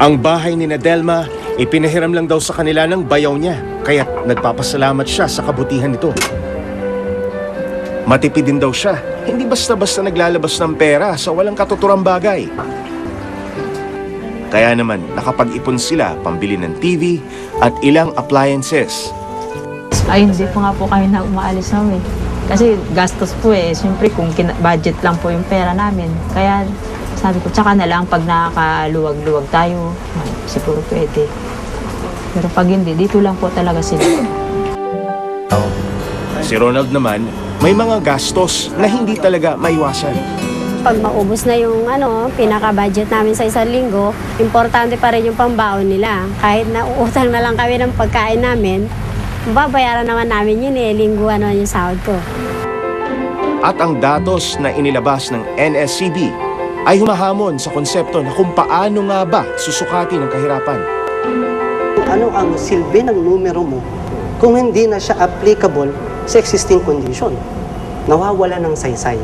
Ang bahay ni Delma, ipinahiram lang daw sa kanila ng bayaw niya, kaya nagpapasalamat siya sa kabutihan nito. Matipid din daw siya, hindi basta-basta naglalabas ng pera sa walang katuturang bagay. Kaya naman, nakapag-ipon sila pambili ng TV at ilang appliances. Ay, hindi po nga po kami na umaalis namin. Kasi gastos po eh. Siyempre kung budget lang po yung pera namin. Kaya sabi ko, tsaka na lang pag nakakaluwag-luwag tayo, siguro pwede. Pero pag hindi, dito lang po talaga sila. Si Ronald naman, may mga gastos na hindi talaga maiwasan. Pag maubos na yung pinaka-budget namin sa isang linggo, importante pa rin yung pambaon nila. Kahit na uutang na lang kami ng pagkain namin, babayaran naman namin yun lingguan naman yung sahod ko. At ang datos na inilabas ng NSCB ay humahamon sa konsepto na kung paano nga ba susukati ng kahirapan. Ano ang silbi ng numero mo kung hindi na siya applicable sa existing condition? Nawawala ng saysay.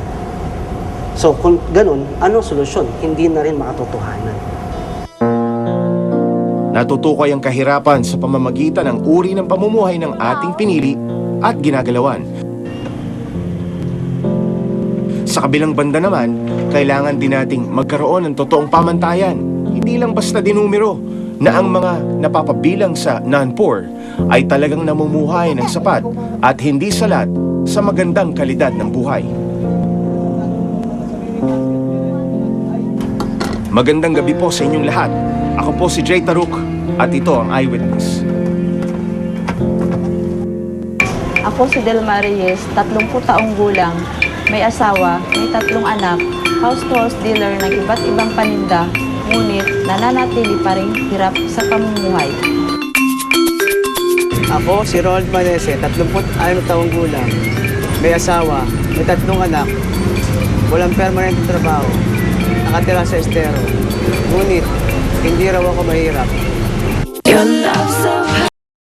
So kung ganun, ano solusyon? Hindi na rin makatotohanan. Natutukoy ang kahirapan sa pamamagitan ng uri ng pamumuhay ng ating pinili at ginagalawan. Sa kabilang banda naman, kailangan din nating magkaroon ng totoong pamantayan. Hindi lang basta dinumero na ang mga napapabilang sa non-poor ay talagang namumuhay ng sapat at hindi salat sa magandang kalidad ng buhay. Magandang gabi po sa inyong lahat. Ako po si Jay Taruk at ito ang Eyewitness. Ako si Delma Reyes, 30 taong gulang, may asawa, may 3 anak, house-to-house dealer ng iba't ibang paninda, ngunit nananatili pa rin hirap sa pamumuhay. Ako si Ronald Manese, 36 taong gulang, may asawa, may 3 anak, walang permanent trabaho, nakatira sa estero. Ngunit, hindi raw ako mahirap. Your love so high.